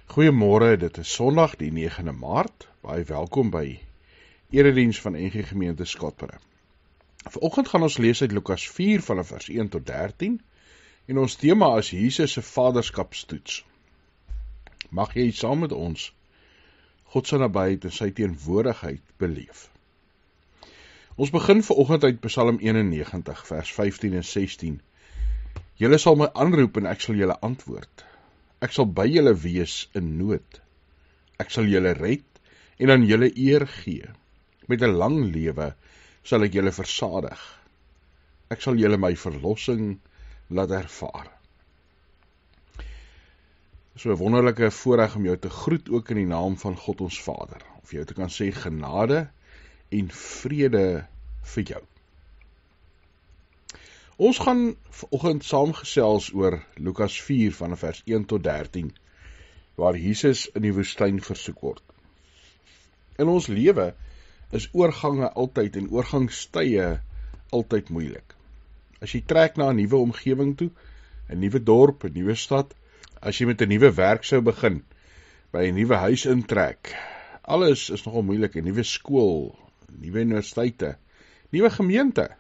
Goeiemôre, dit is Sondag die 9de Maart. Baie welkom by Erediens van NG Gemeente Skotberg. Vanoggend gaan ons lees uit Lukas 4 vanaf vers 1 tot 13 en ons tema is Jesus se vaderskapstoets. Mag jy saam met ons God se nabyheid en sy teenwoordigheid beleef. Ons begin vanoggend uit Psalm 91 vers 15 en 16. Julle sal my aanroep en ek sal julle antwoord. Ek sal by julle wees in nood. Ek sal julle red en aan julle eer gee. Met 'n lang lewe sal ek julle versadig. Ek sal julle my verlossing laat ervaar. So 'n wonderlike voorreg om jou te groet ook in die naam van God ons Vader. Of jou te kan sê genade en vrede vir jou. Ons gaan vanoggend saamgesels oor Lukas 4 van vers 1 tot 13, waar Jesus in die woestyn versoek word. In ons lewe is oorgange altyd en oorgangstye altyd moeilik. As jy trek na 'n nuwe omgewing toe, 'n nuwe dorp, 'n nuwe stad, as jy met 'n nuwe werk sou begin, by 'n nuwe huis intrek, alles is nogal moeilik, 'n nuwe skool, nuwe universiteite, nuwe gemeente.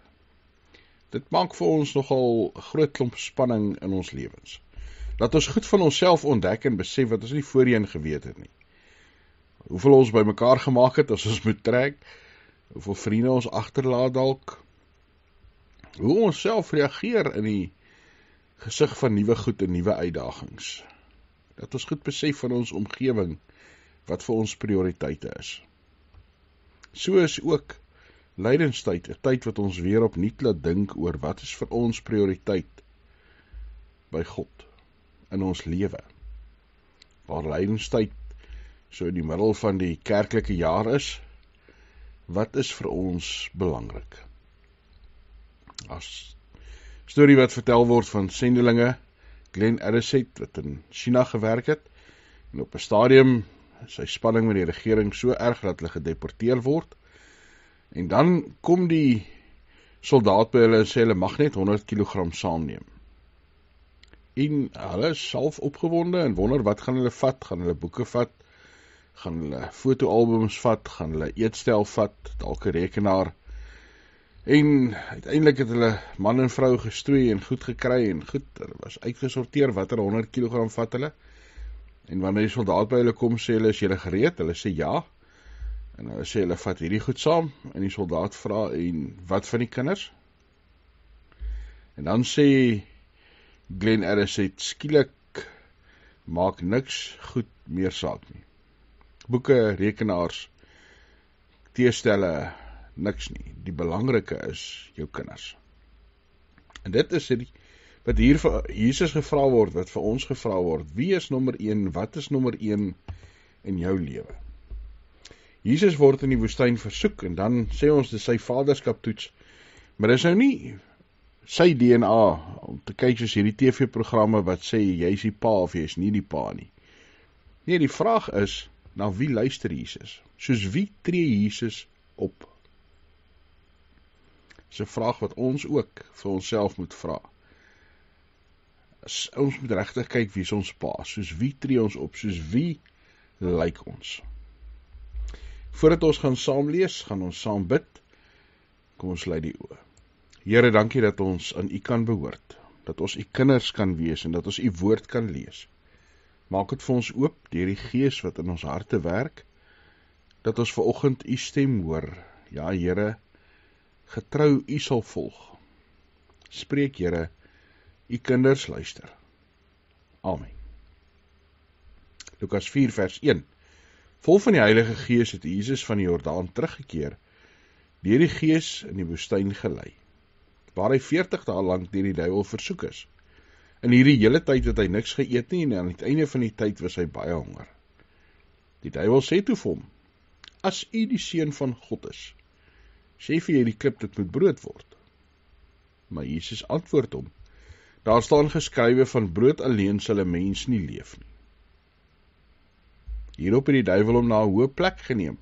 Dit maak vir ons nogal 'n groot klomp spanning in ons lewens. Laat ons goed van onsself ontdek en besef wat ons nie voorheen geweet het nie. Hoeveel ons by mekaar gemaak het as ons moet trek, hoeveel vriende ons agterlaat dalk, hoe ons self reageer in die gesig van nuwe goed en nuwe uitdagings. Dat ons goed besef van ons omgewing, wat vir ons prioriteite is. So is ook lydenstyd, 'n tyd wat ons weer opnuut laat dink oor wat is vir ons prioriteit by God in ons lewe. Waar lydenstyd so in die middel van die kerklike jaar is, wat is vir ons belangrik? As storie wat vertel word van sendelinge, Glenn Erisset wat in China gewerk het, en op 'n stadium sy spanning met die regering so erg dat hulle gedeporteer word. En dan kom die soldaat by hulle en sê hulle mag net 100 kg saamneem. En hulle is self opgewonde en wonder wat gaan hulle vat, gaan hulle boeke vat, gaan hulle fotoalbums vat, gaan hulle eetstel vat, dalk 'n rekenaar. En uiteindelik het hulle man en vrou gestoei en goed gekry en goed, hulle was uitgesorteer watter 100 kg vat hulle. En wanneer die soldaat by hulle kom, sê hulle, is julle gereed? Hulle sê ja. En hulle sê, hulle vat hierdie goed saam, en die soldaat vra, en wat van die kinders? En dan sê Glenn Erisset, skielik maak niks goed meer saak nie. Boeke, rekenaars, teestelle, niks nie. Die belangrike is jou kinders. En dit is wat hier vir Jesus gevra word, wat vir ons gevra word, wie is nommer 1, wat is nommer 1 in jou lewe? Jesus word in die woestyn versoek en dan sê ons dis sy vaderskaptoets, maar dis nou nie sy DNA om te kyk soos hierdie TV-programme wat sê jy is die pa of jy is nie die pa nie. Nee, die vraag is, na wie luister Jesus? Soos wie tree Jesus op? Dis 'n vraag wat ons ook vir onsself moet vra. Ons moet regtig kyk wie is ons pa, soos wie tree ons op, soos wie lyk ons? Voordat ons gaan saam lees, gaan ons saam bid. Kom ons sluit die oë. Here, dankie dat ons aan U kan behoort, dat ons U kinders kan wees en dat ons U woord kan lees. Maak dit vir ons oop deur die Gees wat in ons harte werk, dat ons vanoggend U stem hoor. Ja, Here, getrou U sal volg. Spreek, Here, U kinders luister. Amen. Lukas 4 vers 1. Vol van die Heilige Gees het Jesus van die Jordaan teruggekeer, deur die Gees in die woestyn gelei, waar hy 40 dae lank deur die duiwel versoek is. In hierdie hele tyd het hy niks geëet nie, en aan die einde van die tyd was hy baie honger. Die duiwel sê toe vir hom, as U die seun van God is, sê vir hierdie klip dit moet brood word. Maar Jesus antwoord hom, daar staan geskrywe, van brood alleen sal 'n mens nie leef nie. Hierop het die duiwel hom na 'n hoë plek geneem,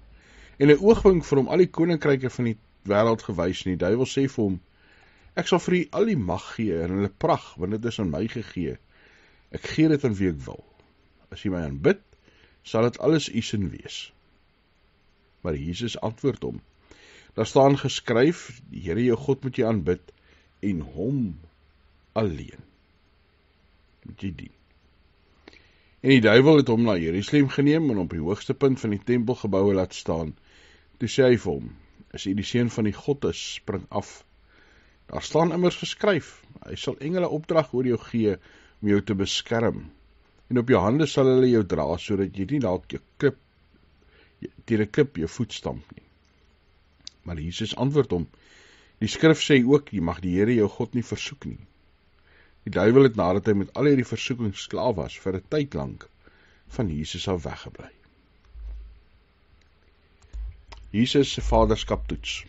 en 'n oogwink vir hom al die koninkryke van die wêreld gewys, en die duiwel sê vir hom, ek sal vir U al die mag gee, en hulle pragt, want dit is aan my gegee. Ek gee dit aan wie ek wil. As jy my aanbid, sal dit alles u sin wees. Maar Jesus antwoord hom, daar staan geskryf, die Here jou God moet jy aanbid, en hom alleen moet jy dien. En die duiwel het hom na Jerusalem geneem en op die hoogste punt van die tempelgebouwe laat staan. Toe sê hy vir hom, as jy die seun van die God is, spring af. Daar staan immers geskryf, hy sal engele opdrag oor jou gee om jou te beskerm. En op jou hande sal hulle jou dra, sodat jy nie dalk teen 'n klip jou voet stamp nie. Maar Jesus antwoord hom, die skrif sê ook, jy mag die Here jou God nie versoek nie. Die duiwel het nadat hy met al hierdie versoeking klaar was, vir 'n tyd lank van Jesus af weggebly. Jesus se vaderskap toets.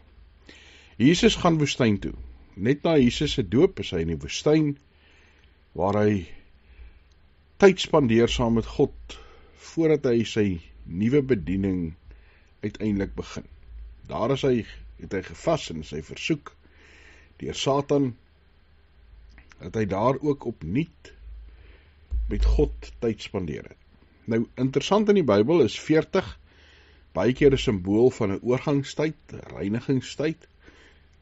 Jesus gaan woestyn toe. Net na Jesus se doop is hy in die woestyn, waar hy tyd spandeer saam met God, voordat hy sy nuwe bediening uiteindelik begin. Daar het hy gevas en sy versoek deur Satan, dat hy daar ook opnuut met God tyd spandeer het. Nou, interessant in die Bybel is 40 baie keer 'n simbool van 'n oorgangstyd, 'n reinigingstyd.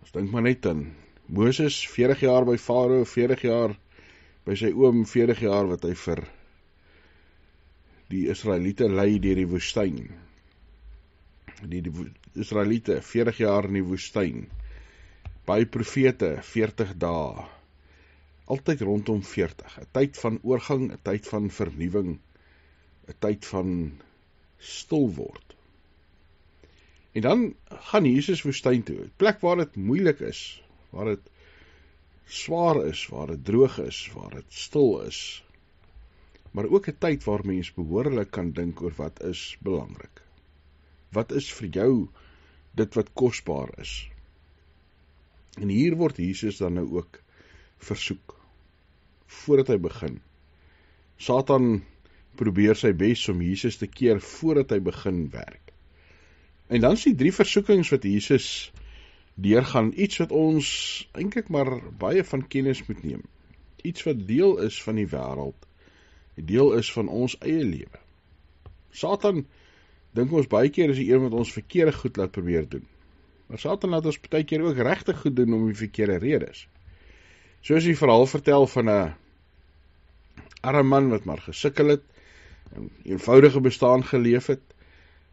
Ons dink maar net aan Moses, 40 jaar by Farao, 40 jaar by sy oom, 40 jaar wat hy vir die Israeliete lei deur die woestyn. Die Israeliete, 40 jaar in die woestyn. Baie profete, 40 dae. Altyd rondom 40. 'n tyd van oorgang, 'n tyd van vernuwing, 'n tyd van stil word. En dan gaan Jesus woestyn toe, 'n plek waar dit moeilik is, waar dit swaar is, waar dit droog is, waar dit stil is, maar ook 'n tyd waar mens behoorlik kan dink oor wat is belangrik. Wat is vir jou dit wat kosbaar is? En hier word Jesus dan nou ook versoek, voordat hy begin. Satan probeer sy bes om Jesus te keer voordat hy begin werk. En dan is die 3 versoekings wat Jesus deurgaan, iets wat ons eintlik maar baie van kennis moet neem. Iets wat deel is van die wêreld, deel is van ons eie lewe. Satan dink ons baie keer is die een wat ons verkeerde goed laat probeer doen. Maar Satan laat ons baie keer ook regtig goed doen om die verkeerde redes. Soos die verhaal vertel van 'n arme man wat maar gesukkel het, 'n eenvoudige bestaan geleef het,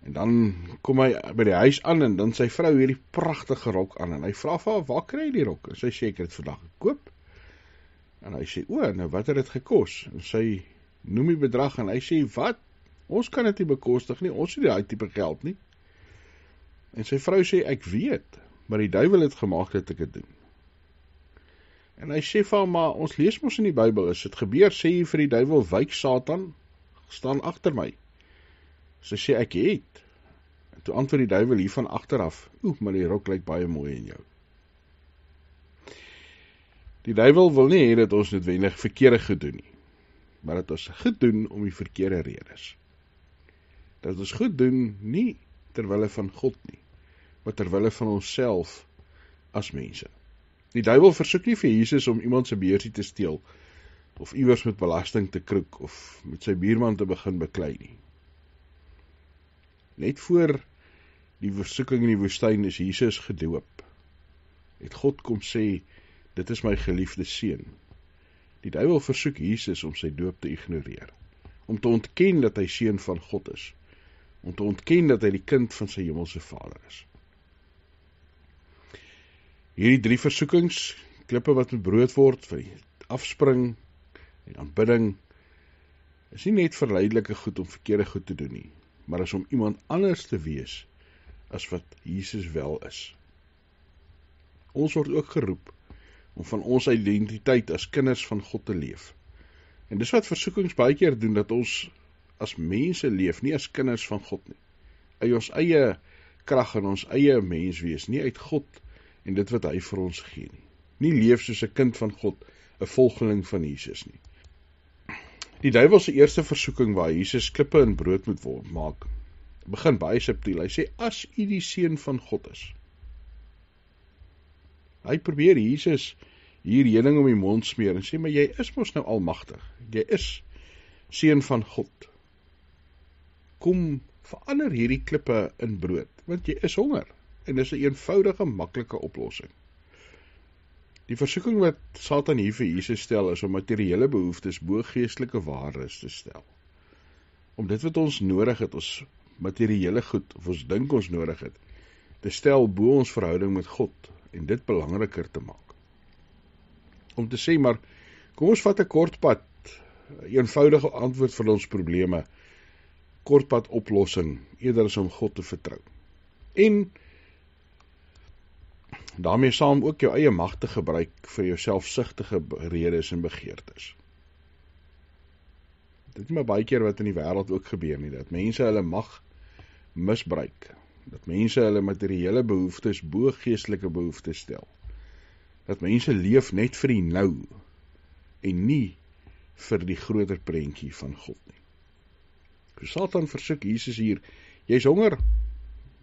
en dan kom hy by die huis aan, en dan sy vrou hierdie pragtige rok aan, en hy vra vir haar, waar kry jy die rok? En sy sê, ek het dit vandag gekoop. En hy sê, nou wat het dit gekos? En sy noem die bedrag, en hy sê, wat? Ons kan dit nie bekostig nie, ons het die tipe geld nie. En sy vrou sê, ek weet, maar die duiwel het gemaak dat ek dit doen. En hy sê vir haar, maar ons lees mos in die Bybel, as dit gebeur, sê jy vir die duiwel, wyk Satan, staan agter my. Sy sê, ek het. En toe antwoord die duiwel hier van agteraf, maar die rok lyk baie mooi in jou. Die duiwel wil nie hê dat ons noodwendig verkeerde goed doen nie, maar dat ons goed doen om die verkeerde redes. Dat ons goed doen, nie terwille van God nie, maar terwille van onsself as mense. Die duiwel versoek nie vir Jesus om iemand se beursie te steel, of iewers met belasting te kroek, of met sy buurman te begin beklei nie. Net voor die versoeking in die woestyn is Jesus gedoop. Het God kom sê, dit is my geliefde seun. Die duiwel versoek Jesus om sy doop te ignoreer, om te ontken dat hy seun van God is, om te ontken dat hy die kind van sy hemelse Vader is. Hierdie 3 versoekings, klippe wat met brood word, vir die afspring en aanbidding, is nie net verleidelike goed om verkeerde goed te doen nie, maar is om iemand anders te wees, as wat Jesus wel is. Ons word ook geroep, om van ons identiteit as kinders van God te leef. En dis wat versoekings baie keer doen, dat ons as mense leef, nie as kinders van God nie. Uit ons eie krag en ons eie mens wees, nie uit God en dit wat hy vir ons gee nie. Nie leef soos 'n kind van God, 'n volgeling van Jesus nie. Die duiwel se eerste versoeking waar Jesus klippe in brood moet maak, begin baie subtiel. Hy sê, as u die seun van God is. Hy probeer Jesus hier heuning om die mond smeer en sê, maar jy is mos nou almagtig. Jy is seun van God. kom verander hierdie klippe in brood, want jy is honger, en dis 'n eenvoudige, maklike oplossing. Die versoeking wat Satan hier vir Jesus stel, is om materiële behoeftes bo geestelike waardes te stel. Om dit wat ons nodig het, ons materiële goed, of ons dink ons nodig het, te stel bo ons verhouding met God, en dit belangriker te maak. Om te sê, maar, kom ons vat 'n kortpad, eenvoudige antwoord vir ons probleme, kortpad oplossing, eerder as om God te vertrou. En daarmee saam ook jou eie mag te gebruik vir jou selfsugtige redes en begeertes. Dit is maar baie keer wat in die wêreld ook gebeur nie, dat mense hulle mag misbruik, dat mense hulle materiële behoeftes bo geestelike behoeftes stel, dat mense leef net vir die nou, en nie vir die groter prentjie van God nie. Satan versoek Jesus hier, jy's honger,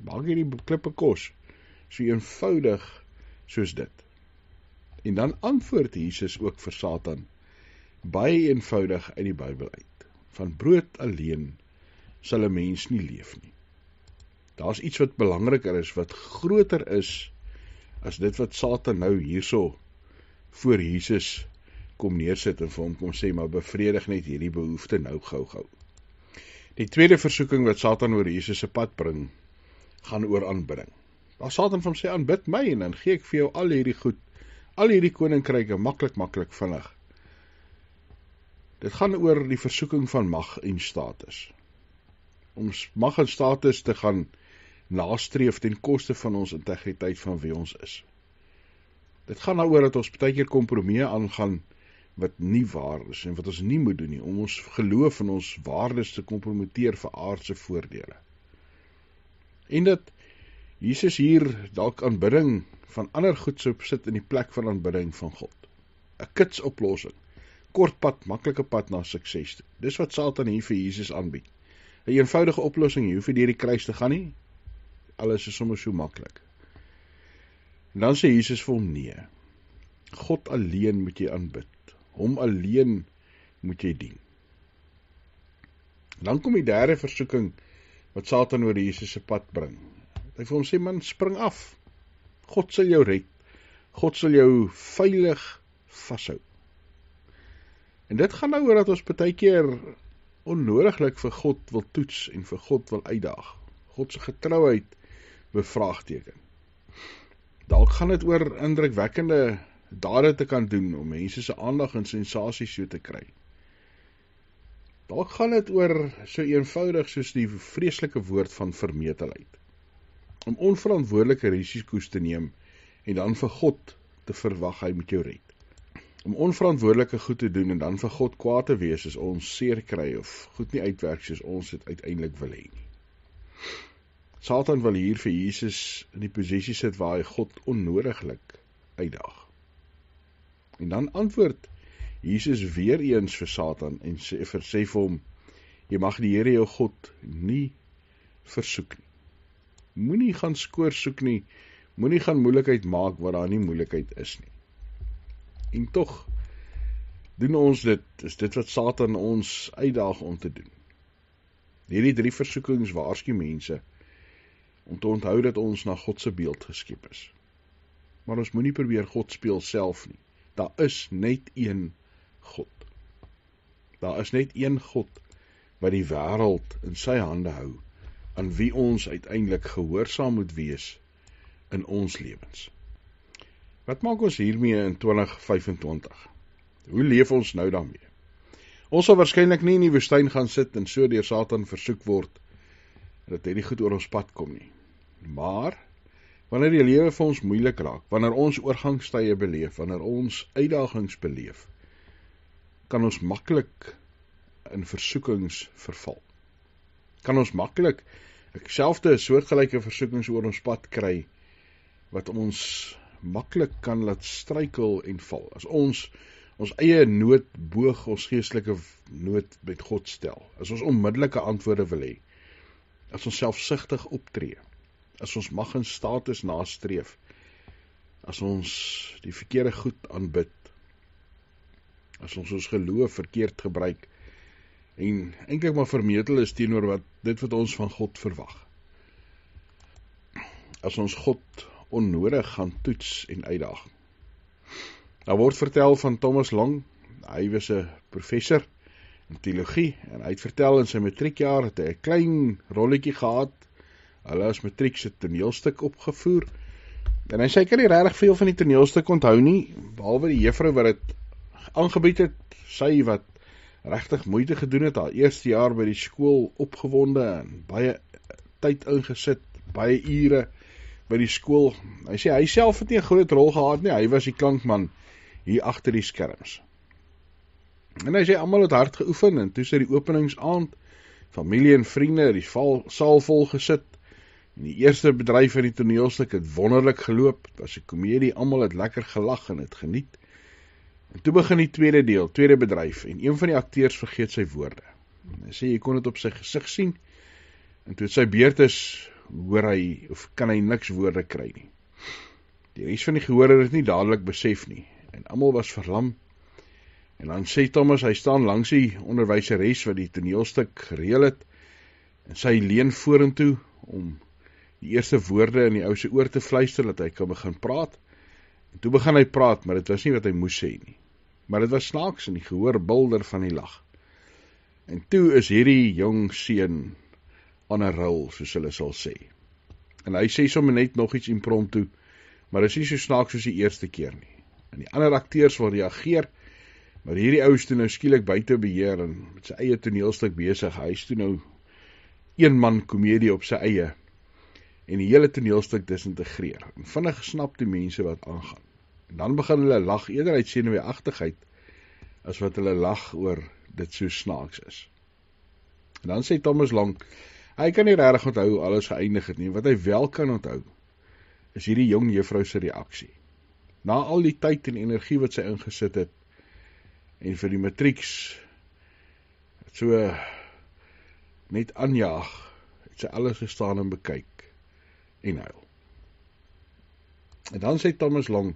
maak hierdie klippe kos, so eenvoudig soos dit. En dan antwoord Jesus ook vir Satan, baie eenvoudig uit die Bybel uit. Van brood alleen sal 'n mens nie leef nie. Daar's iets wat belangriker is, wat groter is, as dit wat Satan nou hierso voor Jesus kom neersit en vir hom kom sê, maar bevredig net hierdie behoefte nou gou. Die tweede versoeking wat Satan oor Jesus se pad bring, gaan oor aanbidding. Waar Satan van hom sê, aanbid my, en dan gee ek vir jou al hierdie goed, al hierdie koninkryke, maklik, vinnig. Dit gaan oor die versoeking van mag en status. Om mag en status te gaan nastreef ten koste van ons integriteit van wie ons is. Dit gaan daaroor dat ons baie keer kompromieë aangaan wat nie waar is en wat ons nie moet doen nie, om ons geloof en ons waardes te kompromiteer vir aardse voordele. En dat Jesus hier dalk aanbidding van ander goed sou sit in die plek van aanbidding van God. 'n Kitsoplossing, kort pad, maklike pad na sukses toe. Dis wat Satan hier vir Jesus aanbied. 'n Eenvoudige oplossing, jy hoef nie deur die kruis te gaan nie. Alles is sommer so maklik. En dan sê Jesus vir hom, nee. God alleen moet jy aanbid. Hom alleen moet jy dien. Dan kom die derde versoeking wat Satan oor Jesus se pad bring. Hy vir hom sê, man, spring af. God sal jou red. God sal jou veilig vashou. En dit gaan nou oor dat ons baie keer onnodiglik vir God wil toets en vir God wil uitdaag. God se getrouheid bevraagteken. Dalk gaan dit oor indrukwekkende dade te kan doen om mense se aandag en sensasie so te kry. Dalk gaan dit oor so eenvoudig soos die vreeslike woord van vermetelheid. Om onverantwoordelike risiko's te neem en dan vir God te verwag hy moet jou red. Om onverantwoordelike goed te doen en dan vir God kwaad te wees as ons seer kry of goed nie uitwerk soos ons dit uiteindelik wil hê nie. Satan wil hier vir Jesus in die posisie sit waar hy God onnodiglik uitdaag. En dan antwoord Jesus weer eens vir Satan en sê vir hom, jy mag die Here jou God nie versoek nie. Moenie gaan skoor soek nie, moenie gaan moeilikheid maak waar daar nie moeilikheid is nie. En tog doen ons dit, is dit wat Satan ons uitdaag om te doen. Hierdie 3 versoekings waarsku mense om te onthou dat ons na God se beeld geskep is. Maar ons moenie probeer God speel self nie. Daar is net een God. Daar is net een God wat die wêreld in sy hande hou, aan wie ons uiteindelik gehoorsaam moet wees in ons lewens. Wat maak ons hiermee in 2025? Hoe leef ons nou daarmee? Ons sal waarskynlik nie in die woestyn gaan sit en so deur Satan versoek word dat hy nie goed oor ons pad kom nie. Maar wanneer die lewe vir ons moeilik raak, wanneer ons oorgangstye beleef, wanneer ons uitdagings beleef, kan ons maklik in versoekings verval. Kan ons maklik selfde soortgelyke versoekings oor ons pad kry, wat ons maklik kan laat struikel en val. As ons eie nood boog ons geestelike nood met God stel, as ons onmiddellike antwoorde wil hê, as ons selfsugtig optree, as ons mag en status nastreef, as ons die verkeerde goed aanbid, as ons geloof verkeerd gebruik, en eintlik maar vermetel is teenoor dit wat ons van God verwag. As ons God onnodig gaan toets en uitdaag. Daar word vertel van Thomas Long, hy was 'n professor in teologie, en hy het vertel in sy matriekjaar het hy 'n klein rolletjie gehad, hulle as matriek se toneelstuk opgevoer, en hy sê hy kan nie regtig veel van die toneelstuk onthou nie, behalwe die juffrou wat dit aangebied het, sy wat regtig moeite gedoen het, haar eerste jaar by die skool opgewonde, en baie tyd ingesit, baie ure by die skool. Hy sê hy self het nie 'n groot rol gehad nie, hy was die klankman hier agter die skerms. En hy sê almal het hard geoefen, en toe sy die openingsaand, familie en vriende, die saal vol gesit, en die eerste bedryf van die toneelstuk het wonderlik geloop, dit was 'n komedie, almal het lekker gelag en het geniet. En toe begin die tweede deel, tweede bedryf, en een van die akteurs vergeet sy woorde. En hy sê, jy kon dit op sy gesig sien, en toe het sy beurt is, hoor hy, of kan hy niks woorde kry nie. Die res van die gehoor het dit nie dadelik besef nie, en almal was verlam. En dan sê Thomas, hy staan langs die onderwyseres wat die toneelstuk gereël het, en sy leun vorentoe om die eerste woorde in die ou se oor te fluister, dat hy kan begin praat. En toe begin hy praat, maar dit was nie wat hy moes sê nie. Maar dit was snaaks en die gehoor bulder van die lag. En toe is hierdie jong seun aan 'n rol, soos hulle sal sê. En hy sê sommer net nog iets impromptu, maar dit is nie so snaaks soos die eerste keer nie. En die ander akteurs wil reageer, maar hierdie ou is toe nou skielik buite beheer en met sy eie toneelstuk besig. Hy is toe nou een man komedie op sy eie, en die hele toneelstuk disintegreer. En vinnig snap die mense wat aangaan. En dan begin hulle lag eerder uit senuweeagtigheid, as wat hulle lag oor dit so snaaks is. En dan sê Thomas Long, hy kan nie regtig onthou hoe alles geëindig het nie, wat hy wel kan onthou, is hierdie jong juffrou se reaksie. Na al die tyd en energie wat sy ingesit het, en vir die matrieks, so net aanjaag, het sy alles gestaan en bekyk, en huil. En dan sê Thomas Long,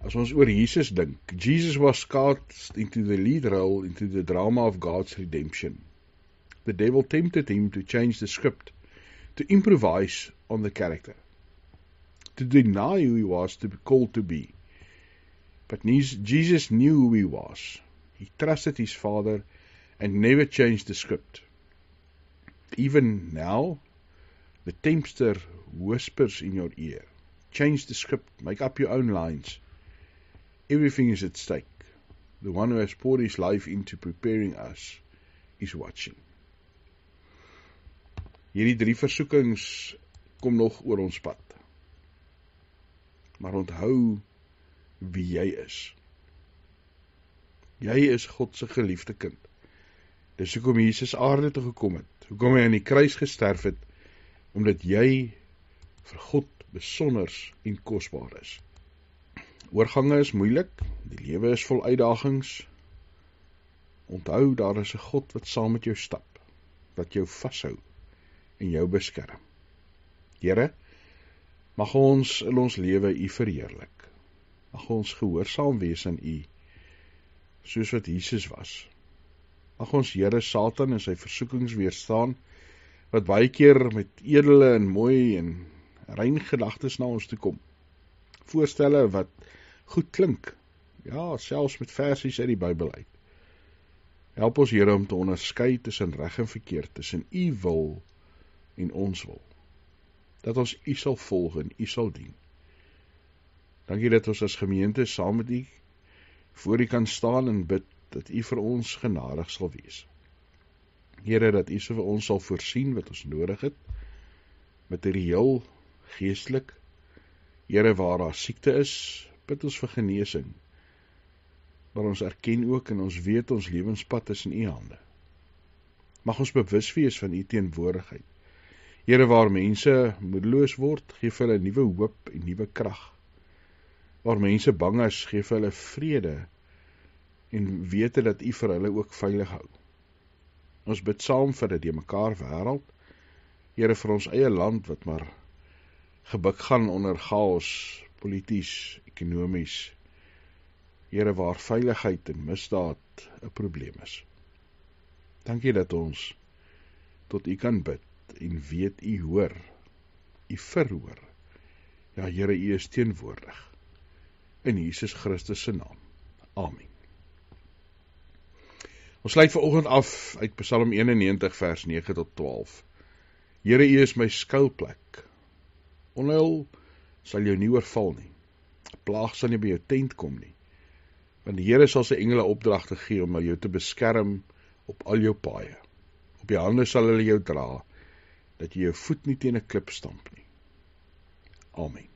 as ons oor Jesus dink, Jesus was cast into the lead role, into the drama of God's redemption. The devil tempted him to change the script, to improvise on the character, to deny who he was to be called to be. But Jesus knew who he was. He trusted his Father and never changed the script. Even now, the tempter whispers in your ear, change the script, make up your own lines. Everything is at stake. The one who has poured his life into preparing us is watching. Hierdie 3 versoekings kom nog oor ons pad. Maar onthou wie jy is. Jy is God se geliefde kind. Dis hoekom Jesus aarde toe gekom het, hoekom hy aan die kruis gesterf het, omdat jy vir God besonders en kosbaar is. Oorgange is moeilik, die lewe is vol uitdagings. Onthou, daar is 'n God wat saam met jou stap, wat jou vashou en jou beskerm. Here, mag ons in ons lewe U verheerlik. Mag ons gehoorsaam wees aan U, soos wat Jesus was. Mag ons Here Satan en sy versoekings weerstaan, wat baie keer met edele en mooi en rein gedagtes na ons toe kom. Voorstelle wat goed klink, ja, selfs met versies uit die Bybel uit. Help ons Here om te onderskei tussen reg en verkeerd, tussen U wil en ons wil. Dat ons U sal volg en U sal dien. Dankie dat ons as gemeente saam met U voor U kan staan en bid, dat U vir ons genadig sal wees. Here, dat U vir ons sal voorsien wat ons nodig het, materieel, geestelik. Here, waar daar siekte is, bid ons vir genesing. Maar ons erken ook en ons weet ons lewenspad is in U hande. Mag ons bewus wees van U teenwoordigheid. Here, waar mense moedeloos word, gee vir hulle nuwe hoop en nuwe krag. Waar mense bang is, gee vir hulle vrede en wete dat U vir hulle ook veilig hou. Ons bid saam vir 'n deurmekaar wêreld, Here, vir ons eie land wat maar gebuk gaan onder chaos, polities, ekonomies. Here, waar veiligheid en misdaad 'n probleem is. Dankie dat ons tot U kan bid en weet U hoor, U verhoor. Ja, Here, U is teenwoordig. In Jesus Christus se naam. Amen. Ons sluit vanoggend af uit Psalm 91 vers 9 tot 12. Here, U is my skuilplek. Onheil sal jou nie oorval nie. 'n Plaag sal nie by jou tent kom nie. Want die Here sal sy engele opdragte gee om jou te beskerm op al jou paaie. Op jou hande sal hulle jou dra, dat jy jou voet nie teen 'n klip stamp nie. Amen.